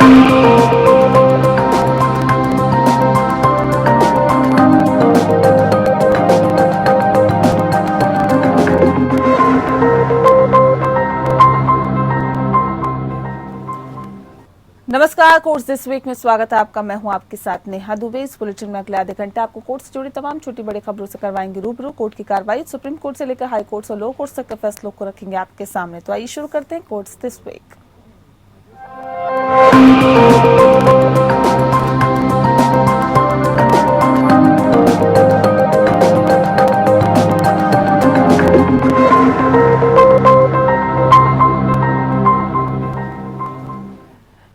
नमस्कार, courts this week में स्वागत है आपका। मैं हूं आपके साथ नेहा दुबे। इस बुलेटिन में अगले आधे घंटे आपको कोर्ट से जुड़ी तमाम छोटी बड़ी खबरों से करवाएंगे रूबरू। कोर्ट की कार्रवाई सुप्रीम कोर्ट से लेकर हाई कोर्ट और लो कोर्ट तक के फैसलों को रखेंगे आपके सामने। तो आइए शुरू करते हैं courts this week.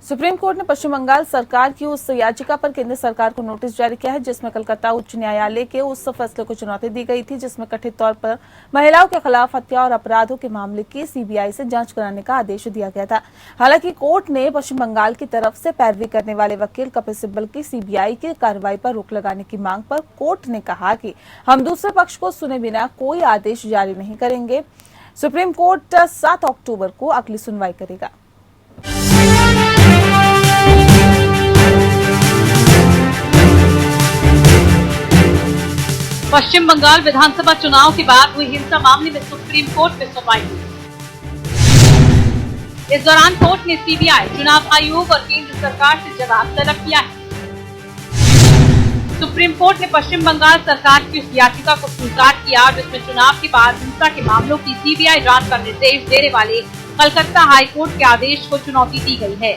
Supreme court ने पश्चिम बंगाल सरकार की उस याचिका पर केंद्र सरकार को नोटिस जारी किया है जिसमें कलकत्ता उच्च न्यायालय के उस फैसले को चुनौती दी गई थी जिसमें कथित तौर पर महिलाओं के खिलाफ हत्या और अपराधों के मामले की सीबीआई से जांच कराने का आदेश दिया गया था। हालांकि कोर्ट ने पश्चिम बंगाल की तरफ से पैरवी करने वाले वकील कपिल सिब्बल की सीबीआई की कार्रवाई पर रोक लगाने की मांग पर कोर्ट ने कहा कि हम दूसरे पक्ष को सुने बिना कोई आदेश जारी नहीं करेंगे। सुप्रीम कोर्ट 7 अक्टूबर को अगली सुनवाई करेगा। पश्चिम बंगाल विधानसभा चुनाव के बाद हुई हिंसा मामले में सुप्रीम कोर्ट में सुनवाई हुई। इस दौरान कोर्ट ने सीबीआई, चुनाव आयोग और केंद्र सरकार से जवाब तलब किया है। सुप्रीम कोर्ट ने पश्चिम बंगाल सरकार की उस याचिका को स्वीकार किया जिसमें चुनाव के बाद हिंसा के मामलों की सीबीआई जांच का निर्देश देने वाले कलकत्ता हाई कोर्ट के आदेश को चुनौती दी गई है।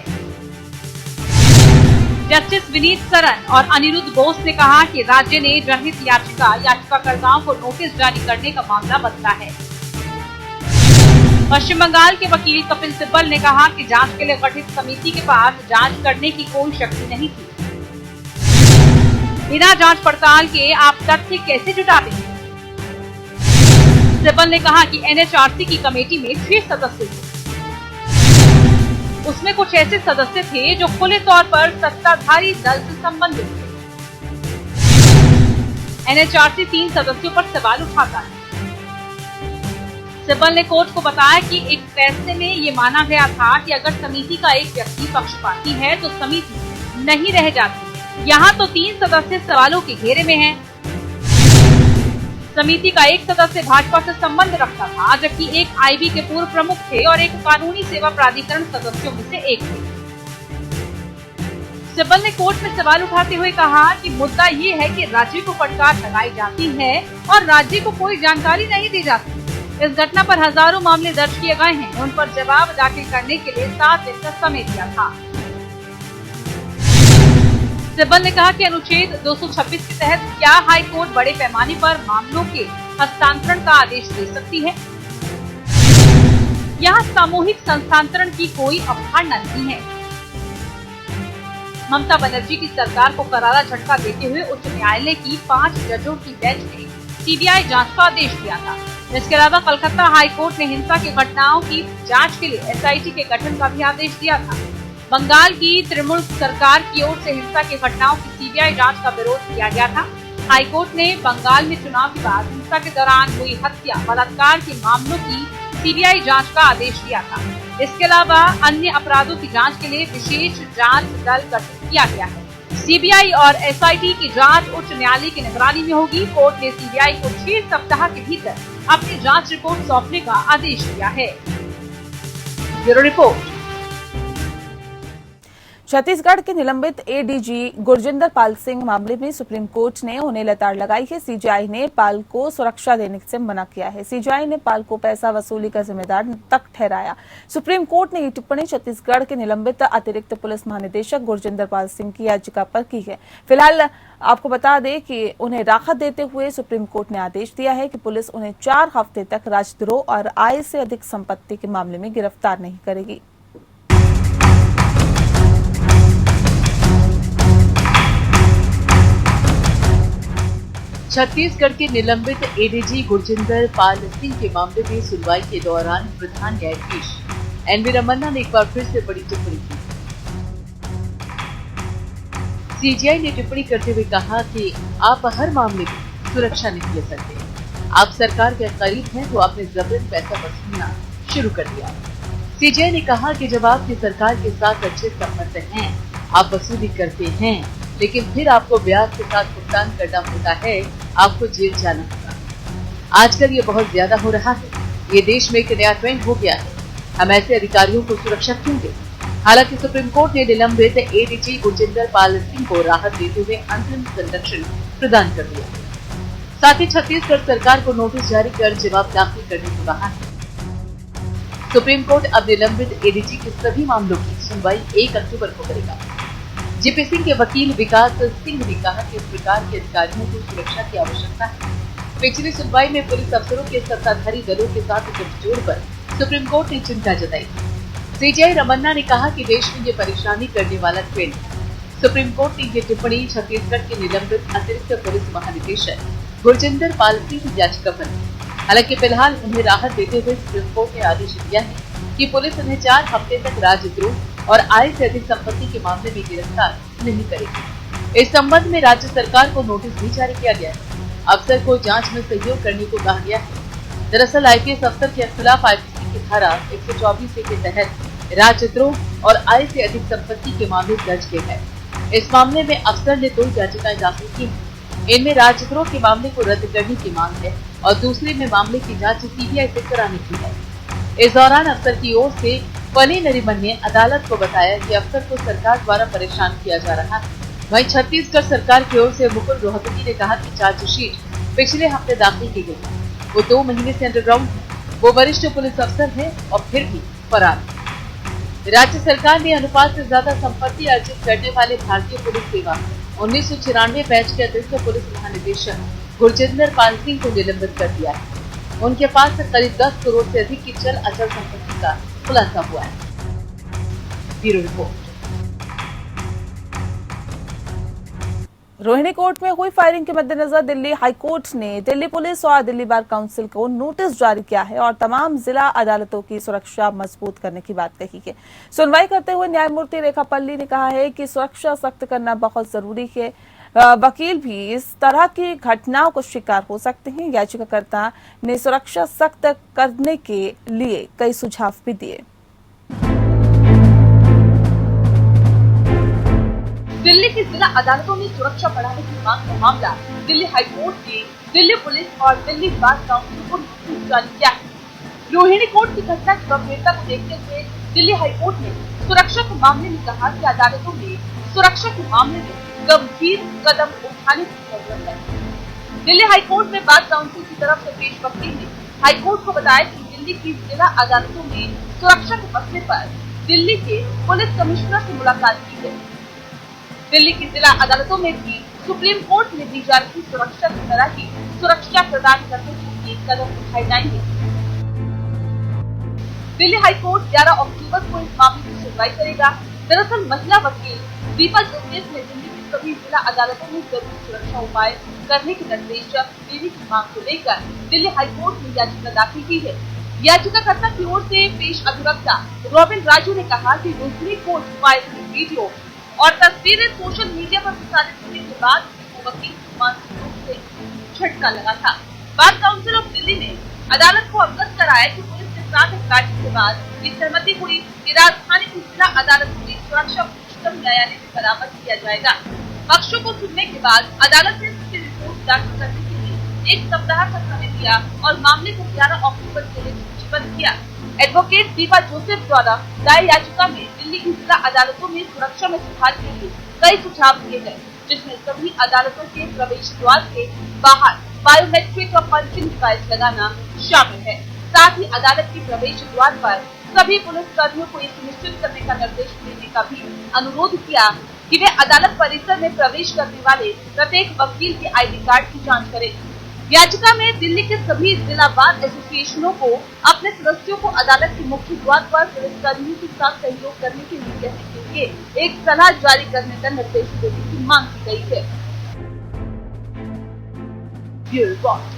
जस्टिस विनीत सरन और अनिरुद्ध बोस ने कहा कि राज्य ने जनहित याचिकाकर्ताओं को नोटिस जारी करने का मामला बदला है। पश्चिम बंगाल के वकील कपिल सिब्बल ने कहा कि जांच के लिए गठित समिति के पास जांच करने की कोई शक्ति नहीं थी। बिना जांच पड़ताल के आप तथ्य कैसे जुटाते हैं? सिब्बल ने कहा कि एनएचआरसी की कमेटी में 6 सदस्य थे। उसमें कुछ ऐसे सदस्य थे जो खुले तौर पर सत्ताधारी दल से संबंधित थे। एनएचआरसी 3 सदस्यों पर सवाल उठाता है। सिब्बल ने कोर्ट को बताया कि एक फैसले में ये माना गया था कि अगर समिति का एक व्यक्ति पक्षपाती है तो समिति नहीं रह जाती। यहाँ तो 3 सदस्य सवालों के घेरे में हैं। समिति का एक सदस्य भाजपा से संबंध रखता था जबकि एक आईबी के पूर्व प्रमुख थे और एक कानूनी सेवा प्राधिकरण सदस्यों में से एक थे। सिब्बल ने कोर्ट में सवाल उठाते हुए कहा कि मुद्दा ये है कि राज्य को फटकार लगाई जाती है और राज्य को कोई जानकारी नहीं दी जाती। इस घटना पर हजारों मामले दर्ज किए गए हैं। उन पर जवाब दाखिल करने के लिए 7 दिन का समय दिया था। सिब्बल ने कहा कि अनुच्छेद 226 के तहत क्या हाई कोर्ट बड़े पैमाने पर मामलों के हस्तांतरण का आदेश दे सकती है? यहाँ सामूहिक हस्तांतरण की कोई अवधारणा नहीं है। ममता बनर्जी की सरकार को करारा झटका देते हुए उच्च न्यायालय की 5 जजों की बेंच ने सीबीआई जांच का आदेश दिया था। इसके अलावा कलकत्ता हाई कोर्ट ने हिंसा की घटनाओं की जाँच के लिए एसआईटी के गठन का भी आदेश दिया था। बंगाल की तृणमूल सरकार की ओर से हिंसा की घटनाओं की सीबीआई जांच का विरोध किया गया था। हाईकोर्ट ने बंगाल में चुनाव के बाद हिंसा के दौरान हुई हत्या, बलात्कार के मामलों की सीबीआई जांच का आदेश दिया था। इसके अलावा अन्य अपराधों की जांच के लिए विशेष जांच दल गठित किया गया है। सीबीआई और एसआईटी की जांच उच्च न्यायालय की निगरानी में होगी। कोर्ट ने सीबीआई को 6 सप्ताह के भीतर अपनी जांच रिपोर्ट सौंपने का आदेश दिया है। Bureau report. छत्तीसगढ़ के निलंबित एडीजी गुरजिंदर पाल सिंह मामले में सुप्रीम कोर्ट ने उन्हें लताड़ लगाई है। सीजीआई ने पाल को सुरक्षा देने से मना किया है। सीजीआई ने पाल को पैसा वसूली का जिम्मेदार तक ठहराया। सुप्रीम कोर्ट ने ये टिप्पणी छत्तीसगढ़ के निलंबित अतिरिक्त पुलिस महानिदेशक गुरजिंदर पाल सिंह की याचिका पर की है। फिलहाल आपको बता दें कि उन्हें राहत देते हुए सुप्रीम कोर्ट ने आदेश दिया है कि पुलिस उन्हें 4 हफ्ते तक राजद्रोह और आय से अधिक संपत्ति के मामले में गिरफ्तार नहीं करेगी। छत्तीसगढ़ के निलंबित एडीजी गुरजिंदर पाल सिंह के मामले में सुनवाई के दौरान प्रधान न्यायाधीश एनवी रमन्ना ने एक बार फिर से बड़ी टिप्पणी की। सीजीआई ने टिप्पणी करते हुए कहा कि आप हर मामले में सुरक्षा नहीं ले सकते। आप सरकार के करीब हैं तो आपने जबरन पैसा वसूलना शुरू कर दिया। सीजेआई ने कहा कि जब आपकी सरकार के साथ अच्छे संबंध हैं, आप वसूली करते हैं, लेकिन फिर आपको ब्याज के साथ भुगतान करना होता है, आपको जेल जाना होगा। आजकल ये बहुत ज्यादा हो रहा है। ये देश में एक नया ट्रेंड हो गया है। हम ऐसे अधिकारियों को सुरक्षा क्यों दें? हालांकि सुप्रीम कोर्ट ने निलंबित एडीजी गुरजिंदर पाल सिंह को राहत देते हुए अंतरिम संरक्षण प्रदान कर दिया। साथ ही छत्तीसगढ़ सरकार को नोटिस जारी कर जवाब दाखिल करने को कहा है। सुप्रीम कोर्ट अब निलंबित एडीजी के सभी मामलों की सुनवाई 1 अक्टूबर को करेगा। जीपी सिंह के वकील विकास सिंह ने कहा कि इस प्रकार के अधिकारियों को सुरक्षा की आवश्यकता है। पिछली सुनवाई में पुलिस अफसरों के सत्ताधारी दलों के साथ गठजोड़ पर सुप्रीम कोर्ट ने चिंता जताई। सीजेआई रमन्ना ने कहा कि देश में ये परेशानी करने वाला ट्रेंड है। सुप्रीम कोर्ट ने ये टिप्पणी छत्तीसगढ़ के निलंबित अतिरिक्त पुलिस महानिदेशक गुरजिंदर पाल सिंह की याचिका पर की। हालांकि फिलहाल उन्हें राहत देते हुए सुप्रीम कोर्ट ने आदेश दिया है कि पुलिस उन्हें 4 हफ्ते तक राजद्रोह और आय से अधिक संपत्ति के मामले में गिरफ्तार नहीं करेगी। इस संबंध में राज्य सरकार को नोटिस भी जारी किया गया है। अफसर को जांच में सहयोग करने को कहा गया है। दरअसल आईपीएस अफसर के खिलाफ आईपीसी की धारा 124 के तहत राजद्रोह और आय से अधिक संपत्ति के मामले दर्ज किए गए। इस मामले में अफसर ने 2 याचिकाएं दाखिल की हैं। इनमें राजद्रोह के मामले को रद्द करने की मांग है और दूसरे में मामले की जांच सीबीआई से कराने की है। इस दौरान अफसर की ओर से फली नरीमन ने अदालत को बताया कि अफसर को सरकार द्वारा परेशान किया जा रहा है। वहीं छत्तीसगढ़ सरकार की ओर से मुकुल रोहतगी ने कहा कि चार्जशीट पिछले हफ्ते दाखिल की गई। वो 2 महीने से अंडरग्राउंड है। वो वरिष्ठ पुलिस अफसर है और फिर भी फरार है। राज्य सरकार ने अनुपात से ज्यादा संपत्ति अर्जित करने वाले भारतीय पुलिस सेवा 1994 बैच के अतिरिक्त पुलिस महानिदेशक गुरजिंदर पाल सिंह को निलंबित कर दिया है। उनके पास से करीब 10 करोड़ से अधिक की चल अचल संपत्ति का खुलासा हुआ है। Bureau report. रोहिणी कोर्ट में हुई फायरिंग के मद्देनजर दिल्ली हाईकोर्ट ने दिल्ली पुलिस और दिल्ली बार काउंसिल को नोटिस जारी किया है और तमाम जिला अदालतों की सुरक्षा मजबूत करने की बात कही है। सुनवाई करते हुए न्यायमूर्ति रेखा पल्ली ने कहा है कि सुरक्षा सख्त करना बहुत जरूरी है। वकील भी इस तरह की घटनाओं को शिकार हो सकते हैं। याचिकाकर्ता ने सुरक्षा सख्त करने के लिए कई सुझाव भी दिए। दिल्ली की जिला अदालतों में सुरक्षा बढ़ाने की मांग का मामला दिल्ली हाईकोर्ट ने दिल्ली पुलिस और दिल्ली बार काउंसिल को नोटिस जारी किया है। रोहिणी कोर्ट की घटना की गंभीरता को देखते हुए दिल्ली हाईकोर्ट ने सुरक्षा के मामले में कहा कि अदालतों में सुरक्षा के मामले में गंभीर कदम उठाने की जरूरत है। दिल्ली हाईकोर्ट में बार काउंसिल की तरफ से पेश वकील ने हाईकोर्ट को बताया कि दिल्ली की जिला अदालतों में सुरक्षा के मसले पर दिल्ली के पुलिस कमिश्नर से मुलाकात की गई। दिल्ली की जिला अदालतों में भी सुप्रीम कोर्ट में दी जा रही सुरक्षा की तरह की सुरक्षा प्रदान करने के लिए कदम उठाए जाएंगे। दिल्ली हाईकोर्ट 11 अक्टूबर को इस मामले की सुनवाई करेगा। दरअसल महिला वकील दीपा जोसेफ ने दिल्ली की सभी जिला अदालतों में जरूरी सुरक्षा उपाय करने के निर्देश देने की मांग को लेकर दिल्ली हाईकोर्ट में याचिका दाखिल की है। याचिकाकर्ता की ओर से पेश अधिवक्ता रॉबिन राजू ने कहा कि रोहिणी कोर्ट वायरल वीडियो और तस्वीरें सोशल मीडिया पर प्रसारित होने के बाद वकील को मानसिक रूप से झटका लगा था। बार काउंसिल ऑफ दिल्ली ने अदालत को अवगत कराया कि पुलिस के साथ बैठक के बाद ये सहमति हुई कि राजधानी की जिला अदालत में सुरक्षा उच्चतम न्यायालय में बरामद किया जाएगा। पक्षों को सुनने के बाद अदालत ने इसकी रिपोर्ट दाखिल करने के लिए 1 सप्ताह का समय दिया और मामले को 11 अक्टूबर के लिए सूचीबद्ध किया। एडवोकेट दीपा जोसेफ द्वारा दायर याचिका में दिल्ली की जिला अदालतों में सुरक्षा में सुधार के लिए कई सुझाव दिए गए, जिसमें सभी अदालतों के प्रवेश द्वार के बाहर बायोमेट्रिक और पंचिंग डिवाइस लगाना शामिल है। साथ ही अदालत के प्रवेश द्वार पर सभी पुलिस कर्मियों को ये सुनिश्चित करने का निर्देश देने का भी अनुरोध किया कि वे अदालत परिसर में प्रवेश करने वाले प्रत्येक वकील के ID कार्ड की जाँच करें। याचिका में दिल्ली के सभी जिला बार एसोसिएशनों को अपने सदस्यों को अदालत के मुख्य द्वार पर पुलिस कर्मियों के साथ सहयोग करने के लिए कहने के लिए एक सलाह जारी करने का निर्देश देने की मांग की गई है। Bureau report.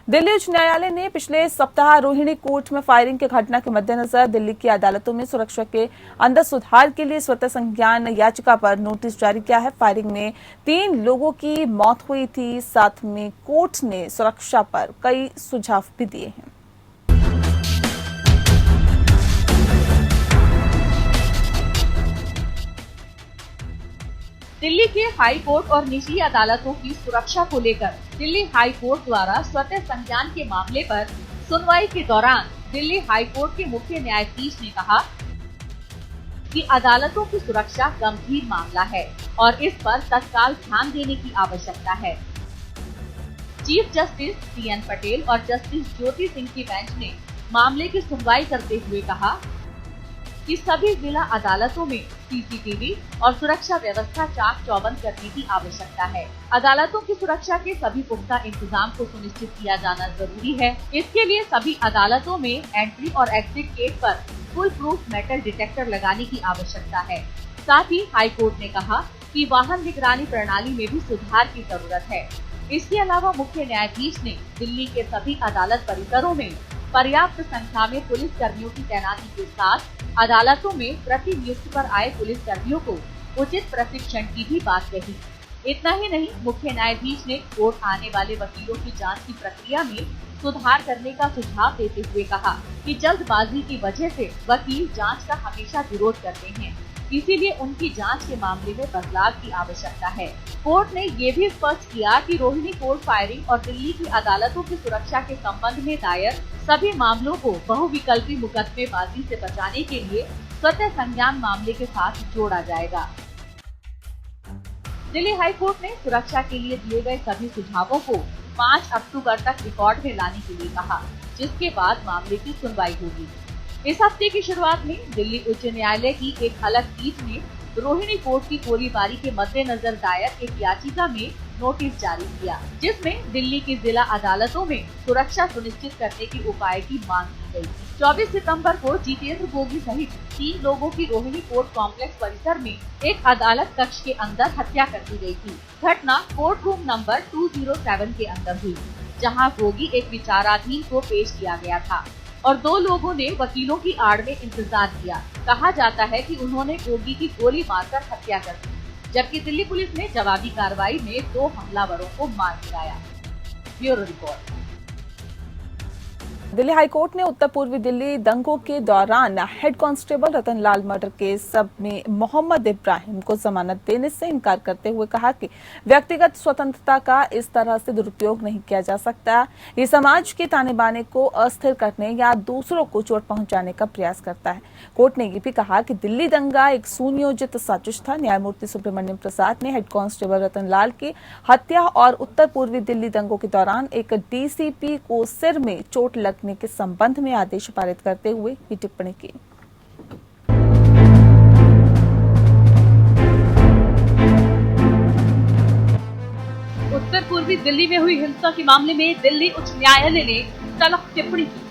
दिल्ली उच्च न्यायालय ने पिछले सप्ताह रोहिणी कोर्ट में फायरिंग की घटना के मद्देनजर दिल्ली की अदालतों में सुरक्षा के अंदर सुधार के लिए स्वतः संज्ञान याचिका पर नोटिस जारी किया है। फायरिंग में 3 लोगों की मौत हुई थी। साथ में कोर्ट ने सुरक्षा पर कई सुझाव भी दिए हैं। दिल्ली के हाई कोर्ट और निचली अदालतों की सुरक्षा को लेकर दिल्ली हाई कोर्ट द्वारा स्वतः संज्ञान के मामले पर सुनवाई के दौरान दिल्ली हाई कोर्ट के मुख्य न्यायाधीश ने कहा कि अदालतों की सुरक्षा गंभीर मामला है और इस पर तत्काल ध्यान देने की आवश्यकता है। चीफ जस्टिस CN पटेल और जस्टिस ज्योति सिंह की बेंच ने मामले की सुनवाई करते हुए कहा कि सभी जिला अदालतों में CCTV और सुरक्षा व्यवस्था चाक चौबंद करने की आवश्यकता है। अदालतों की सुरक्षा के सभी पुख्ता इंतजाम को सुनिश्चित किया जाना जरूरी है। इसके लिए सभी अदालतों में एंट्री और एग्जिट गेट पर फुल प्रूफ मेटल डिटेक्टर लगाने की आवश्यकता है। साथ ही हाई कोर्ट ने कहा कि वाहन निगरानी प्रणाली में भी सुधार की जरूरत है। इसके अलावा मुख्य न्यायाधीश ने दिल्ली के सभी अदालत परिसरों में पर्याप्त संख्या में पुलिस कर्मियों की तैनाती के साथ अदालतों में प्रति नियुक्ति पर आए पुलिस कर्मियों को उचित प्रशिक्षण की भी बात कही। इतना ही नहीं, मुख्य न्यायाधीश ने कोर्ट आने वाले वकीलों की जांच की प्रक्रिया में सुधार करने का सुझाव देते हुए कहा कि जल्दबाजी की वजह से वकील जांच का हमेशा विरोध करते हैं, इसीलिए उनकी जांच के मामले में बदलाव की आवश्यकता है। कोर्ट ने ये भी स्पष्ट किया कि रोहिणी कोर्ट फायरिंग और दिल्ली की अदालतों की सुरक्षा के संबंध में दायर सभी मामलों को बहुविकल्पी मुकदमेबाजी से बचाने के लिए स्वतः संज्ञान मामले के साथ जोड़ा जाएगा। दिल्ली हाई कोर्ट ने सुरक्षा के लिए दिए गए सभी सुझावों को 5 अक्टूबर तक रिकॉर्ड में लाने के लिए कहा, जिसके बाद मामले की सुनवाई होगी। इस हफ्ते की शुरुआत में दिल्ली उच्च न्यायालय की एक अलग पीठ ने रोहिणी कोर्ट की गोलीबारी के मद्देनजर दायर एक याचिका में नोटिस जारी किया, जिसमें दिल्ली की जिला अदालतों में सुरक्षा सुनिश्चित करने के उपाय की मांग की गई। 24 सितंबर को जितेंद्र गोगी सहित 3 लोगों की रोहिणी कोर्ट कॉम्प्लेक्स परिसर में एक अदालत कक्ष के अंदर हत्या कर दी गई थी। घटना कोर्ट रूम नंबर 207 के अंदर हुई, जहां गोगी एक विचाराधीन को पेश किया गया था और 2 लोगों ने वकीलों की आड़ में इंतजार किया। कहा जाता है कि उन्होंने गोगी की गोली मारकर हत्या कर दी, जबकि दिल्ली पुलिस ने जवाबी कार्रवाई में 2 हमलावरों को मार गिराया। Bureau report. दिल्ली हाईकोर्ट ने उत्तर पूर्वी दिल्ली दंगों के दौरान head constable Ratanlal murder case में मोहम्मद इब्राहिम को जमानत देने से इनकार करते हुए कहा कि व्यक्तिगत स्वतंत्रता का इस तरह से दुरुपयोग नहीं किया जा सकता। ये समाज के ताने बाने को अस्थिर करने या दूसरों को चोट पहुंचाने का प्रयास करता है। कोर्ट ने ये भी कहा कि दिल्ली दंगा एक सुनियोजित साजिश था। न्यायमूर्ति सुब्रमण्यम प्रसाद ने हेड कांस्टेबल रतनलाल की हत्या और उत्तर पूर्वी दिल्ली दंगों के दौरान एक DCP को सिर में चोट लगने के संबंध में आदेश पारित करते हुए ये टिप्पणी की। उत्तर पूर्वी दिल्ली में हुई हिंसा के मामले में दिल्ली उच्च न्यायालय ने तल्ख टिप्पणी की।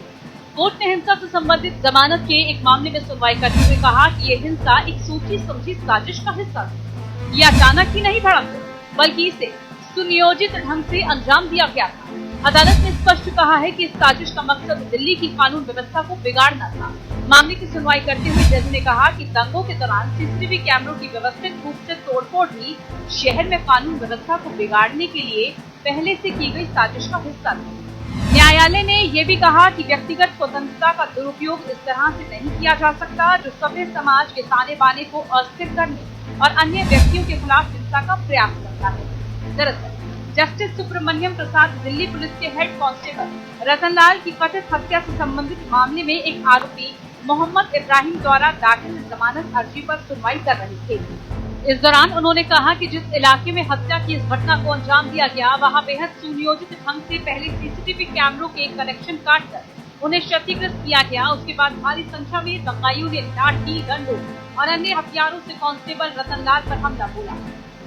कोर्ट ने हिंसा से संबंधित जमानत के एक मामले में सुनवाई करते हुए कहा कि ये हिंसा एक सोची समझी साजिश का हिस्सा थी। ये अचानक ही नहीं भड़क, बल्कि इसे सुनियोजित ढंग से अंजाम दिया गया था। अदालत ने स्पष्ट कहा है कि इस साजिश का मकसद दिल्ली की कानून व्यवस्था को बिगाड़ना था। मामले की सुनवाई करते हुए जज ने कहा कि दंगों के दौरान CCTV कैमरों की व्यवस्थित रूप से तोड़फोड़ भी शहर में कानून व्यवस्था को बिगाड़ने के लिए पहले से की गई साजिश का हिस्सा था। न्यायालय ने ये भी कहा कि व्यक्तिगत स्वतंत्रता का दुरुपयोग इस तरह से नहीं किया जा सकता, जो सभ्य समाज के ताने बाने को अस्थिर करने और अन्य व्यक्तियों के खिलाफ हिंसा का प्रयास करता है। दरअसल जस्टिस सुब्रमण्यम प्रसाद दिल्ली पुलिस के हेड कांस्टेबल रतनलाल की कथित हत्या से संबंधित मामले में एक आरोपी मोहम्मद इब्राहिम द्वारा दाखिल जमानत अर्जी पर सुनवाई कर रहे थे। इस दौरान उन्होंने कहा कि जिस इलाके में हत्या की इस घटना को अंजाम दिया गया, वहां बेहद सुनियोजित ढंग से पहले CCTV कैमरों के कनेक्शन काटकर उन्हें क्षतिग्रस्त किया गया। उसके बाद भारी संख्या में दंगाइयों ने लाठी, डंडों और अन्य हथियारों से कांस्टेबल रतनलाल पर हमला बोला।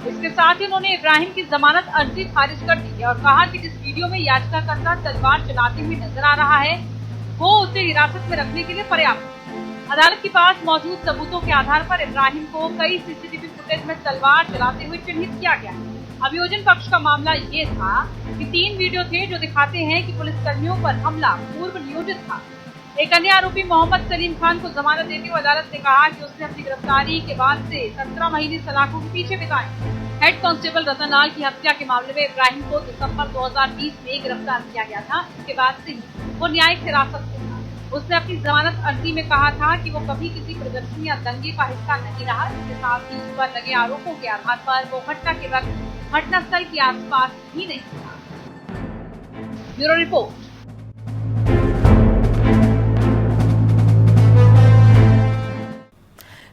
इसके साथ ही उन्होंने इब्राहिम की जमानत अर्जी खारिज कर दी है और कहा कि जिस वीडियो में याचिकाकर्ता तलवार चलाते हुए नजर आ रहा है, वो उसे हिरासत में रखने के लिए पर्याप्त है। अदालत के पास मौजूद सबूतों के आधार पर इब्राहिम को कई CCTV फुटेज में तलवार चलाते हुए चिन्हित किया गया है। अभियोजन पक्ष का मामला ये था कि 3 वीडियो थे जो दिखाते हैं कि पुलिस कर्मियों पर हमला पूर्व नियोजित था। एक अन्य आरोपी मोहम्मद सलीम खान को जमानत देते हुए अदालत ने कहा कि उसने अपनी गिरफ्तारी के बाद से 17 महीने सलाखों के पीछे बिताए। हेड कांस्टेबल रतनलाल की हत्या के मामले में इब्राहिम को दिसंबर 2020 में गिरफ्तार किया गया था। इसके बाद से ही वो न्यायिक हिरासत में था। उसने अपनी जमानत अर्जी में कहा था कि वो कभी किसी प्रदर्शन या दंगे का हिस्सा नहीं रहा। इसके साथ ही उस पर लगे आरोपों के आधार पर वो घटना के वक्त घटनास्थल के आसपास भी नहीं था। Bureau report.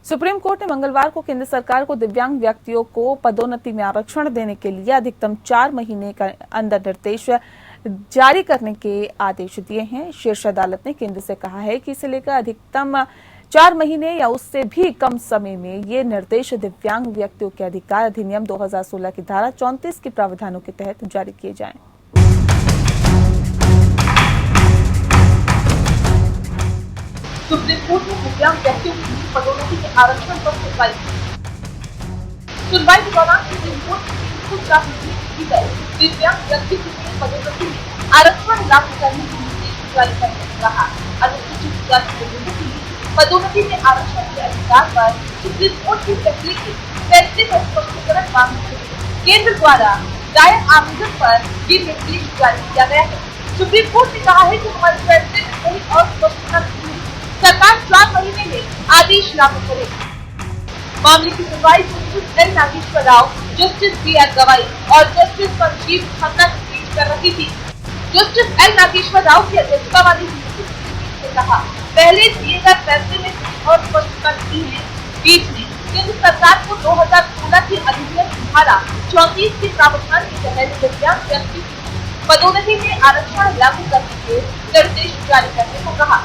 सुप्रीम कोर्ट ने मंगलवार को केंद्र सरकार को दिव्यांग व्यक्तियों को पदोन्नति में आरक्षण देने के लिए अधिकतम 4 महीने के अंदर निर्देश जारी करने के आदेश दिए हैं। शीर्ष अदालत ने केंद्र से कहा है कि इसे लेकर अधिकतम 4 महीने या उससे भी कम समय में ये निर्देश दिव्यांग व्यक्तियों के अधिकार अधिनियम 2016 की धारा 34 के प्रावधानों के तहत जारी किए जाएं। सुप्रीम कोर्ट ने दिव्यांग व्यक्तियों की पदोन्नति के आरक्षण पर सुनवाई के दौरान सुप्रीम कोर्ट ने दिव्यांग व्यक्ति की पदोन्नति में आरक्षण लागू करने के निर्देश जारी करने को कहा। अनुसूचित जाति के लोगों की पदोन्नति में आरक्षण के अधिकार पर सुप्रीम कोर्ट के फैसले के फैसले पर स्पष्टीकरण मांगते हुए केंद्र द्वारा दायर आवेदन पर ये निर्देश जारी किया गया है। सुप्रीम कोर्ट ने कहा है कि हमारे फैसले में कोई अस्पष्टता नहीं है। सरकार 4 महीने में आदेश लागू करेगी। मामले की सुनवाई justice L Nageswara Rao, justice B R. Gavai और जस्टिस संजीव खन्ना की पीठ कर रही थी। जस्टिस एल नागेश्वर राव की अध्यक्षता वाली पीठ ने कहा, पहले दिए गए फैसले में और स्पष्टता नहीं है। पीठ ने केंद्र सरकार को 2016 की अधिनियम की धारा 34 के प्रावधान के तहत दिव्यांग व्यक्ति की पदोन्नति में आरक्षण लागू करने के निर्देश जारी करने को कहा।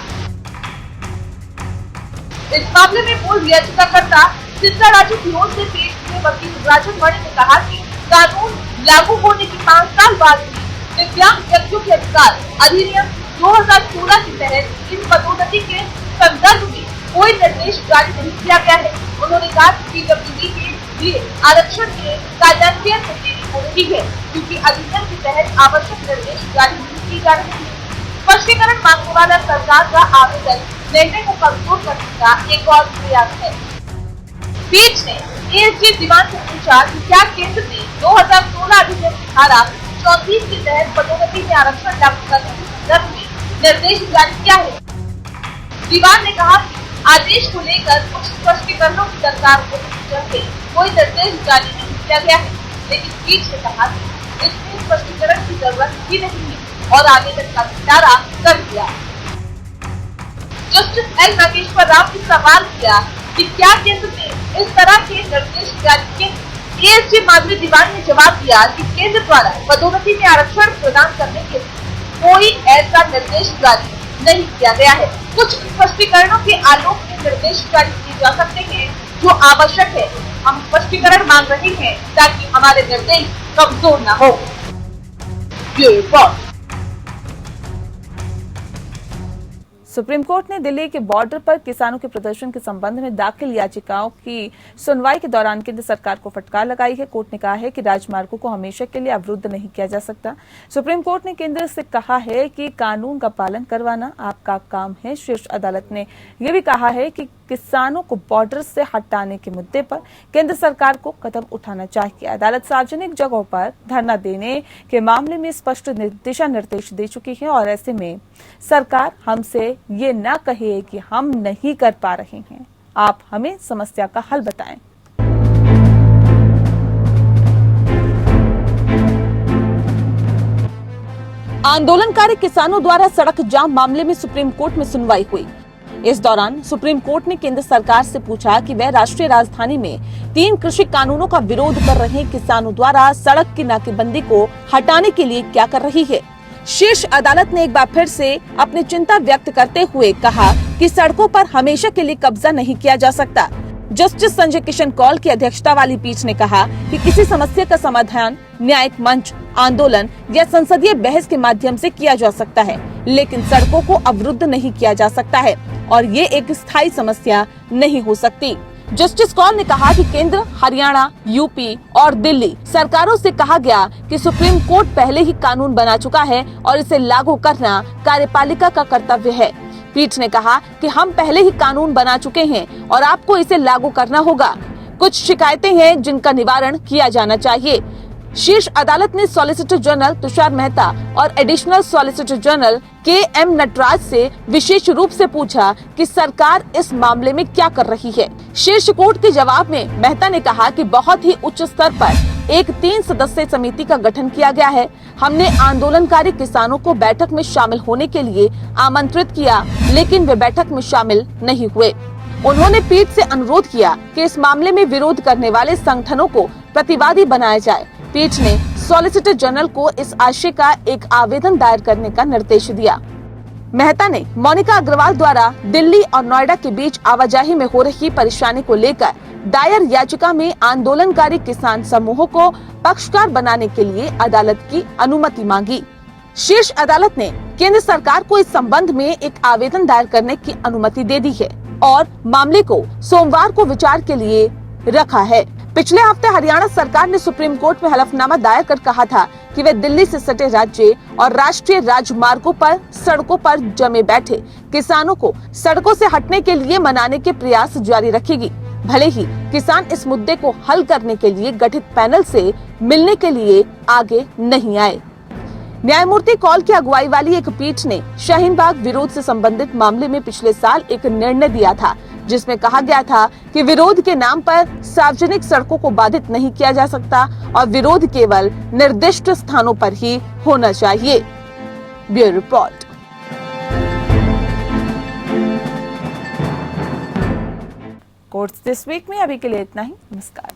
इस मामले में पूर्व याचिकाकर्ता सिद्धा राजू की ओर से पेश हुए वकील राजन मणि ने कहा कि कानून लागू होने के 5 साल बाद भी दिव्यांग व्यक्तियों के अधिकार अधिनियम 2016 के तहत इन पदोन्नति के संदर्भ में कोई निर्देश जारी नहीं किया गया है। उन्होंने कहा कि पीडब्ल्यूडी के लिए आरक्षण के कार्यान्वयन में देरी हो रही है क्योंकि अधिनियम के तहत आवश्यक निर्देश जारी नहीं किए जा रहे हैं। स्पष्टीकरण मांगने वाला सरकार का आवेदन निर्णय को कमजोर करने का एक और प्रयास है। पीठ ने एएसजी दीवान से पूछा कि क्या केंद्र ने 2016 अधिनियम की धारा 34 के तहत पदोन्नति में आरक्षण लागू करने के संदर्भ में निर्देश जारी किया है। दीवान ने कहा कि आदेश को लेकर कुछ स्पष्टीकरणों की दरकार होने के चलते कोई निर्देश जारी नहीं किया गया है, लेकिन पीठ ने कहा कि इसमें स्पष्टीकरण की जरूरत ही नहीं है और आवेदन का निपटारा कर दिया। जस्टिस एल नागेश्वर राव ने सवाल किया कि क्या केंद्र ने इस तरह के निर्देश जारी किए। एएसजी मामले दीवान ने जवाब दिया कि केंद्र द्वारा पदोन्नति में आरक्षण प्रदान करने के लिए कोई ऐसा निर्देश जारी नहीं किया गया है। कुछ स्पष्टीकरणों के आलोक में निर्देश जारी किए जा सकते हैं जो आवश्यक है। हम स्पष्टीकरण मांग रहे हैं ताकि हमारे निर्देश कमजोर न हो। Bureau report. सुप्रीम कोर्ट ने दिल्ली के बॉर्डर पर किसानों के प्रदर्शन के संबंध में दाखिल याचिकाओं की सुनवाई के दौरान केंद्र सरकार को फटकार लगाई है। कोर्ट ने कहा है कि राजमार्गों को हमेशा के लिए अवरुद्ध नहीं किया जा सकता। सुप्रीम कोर्ट ने केंद्र से कहा है कि कानून का पालन करवाना आपका काम है। शीर्ष अदालत ने यह भी कहा है कि किसानों को बॉर्डर से हटाने के मुद्दे पर केंद्र सरकार को कदम उठाना चाहिए। अदालत सार्वजनिक जगहों पर धरना देने के मामले में स्पष्ट दिशा निर्देश दे चुकी है और ऐसे में सरकार हमसे ये न कहे कि हम नहीं कर पा रहे हैं, आप हमें समस्या का हल बताएं। आंदोलनकारी किसानों द्वारा सड़क जाम मामले में सुप्रीम कोर्ट में सुनवाई हुई। इस दौरान सुप्रीम कोर्ट ने केंद्र सरकार से पूछा कि वह राष्ट्रीय राजधानी में 3 कृषि कानूनों का विरोध कर रहे किसानों द्वारा सड़क की नाकेबंदी को हटाने के लिए क्या कर रही है। शीर्ष अदालत ने एक बार फिर से अपनी चिंता व्यक्त करते हुए कहा कि सड़कों पर हमेशा के लिए कब्जा नहीं किया जा सकता। जस्टिस संजय किशन कौल की अध्यक्षता वाली पीठ ने कहा कि किसी समस्या का समाधान न्यायिक मंच, आंदोलन या संसदीय बहस के माध्यम से किया जा सकता है, लेकिन सड़कों को अवरुद्ध नहीं किया जा सकता है और ये एक स्थायी समस्या नहीं हो सकती। जस्टिस कौल ने कहा कि केंद्र, हरियाणा, यूपी और दिल्ली सरकारों से कहा गया कि सुप्रीम कोर्ट पहले ही कानून बना चुका है और इसे लागू करना कार्यपालिका का कर्तव्य है। पीठ ने कहा कि हम पहले ही कानून बना चुके हैं और आपको इसे लागू करना होगा। कुछ शिकायतें हैं जिनका निवारण किया जाना चाहिए। शीर्ष अदालत ने सॉलिसिटर जनरल तुषार मेहता और additional solicitor general K M. Nataraj से विशेष रूप से पूछा कि सरकार इस मामले में क्या कर रही है। शीर्ष कोर्ट के जवाब में मेहता ने कहा कि बहुत ही उच्च स्तर पर एक 3 सदस्यीय समिति का गठन किया गया है। हमने आंदोलनकारी किसानों को बैठक में शामिल होने के लिए आमंत्रित किया, लेकिन वे बैठक में शामिल नहीं हुए। उन्होंने पीठ से अनुरोध किया कि इस मामले में विरोध करने वाले संगठनों को प्रतिवादी बनाया जाए। पीठ ने सॉलिसिटर जनरल को इस आशय का एक आवेदन दायर करने का निर्देश दिया। मेहता ने मोनिका अग्रवाल द्वारा दिल्ली और नोएडा के बीच आवाजाही में हो रही परेशानी को लेकर दायर याचिका में आंदोलनकारी किसान समूहों को पक्षकार बनाने के लिए अदालत की अनुमति मांगी। शीर्ष अदालत ने केंद्र सरकार को इस संबंध में एक आवेदन दायर करने की अनुमति दे दी है और मामले को सोमवार को विचार के लिए रखा है। पिछले हफ्ते हरियाणा सरकार ने सुप्रीम कोर्ट में हलफनामा दायर कर कहा था कि वे दिल्ली से सटे राज्य और राष्ट्रीय राजमार्गों पर सड़कों पर जमे बैठे किसानों को सड़कों से हटने के लिए मनाने के प्रयास जारी रखेगी, भले ही किसान इस मुद्दे को हल करने के लिए गठित पैनल से मिलने के लिए आगे नहीं आए। न्यायमूर्ति कौल की अगुवाई वाली एक पीठ ने शाहीन बाग विरोध से संबंधित मामले में पिछले साल एक निर्णय दिया था, जिसमें कहा गया था कि विरोध के नाम पर सार्वजनिक सड़कों को बाधित नहीं किया जा सकता और विरोध केवल निर्दिष्ट स्थानों पर ही होना चाहिए। Bureau report. Courts this week में अभी के लिए इतना ही। नमस्कार।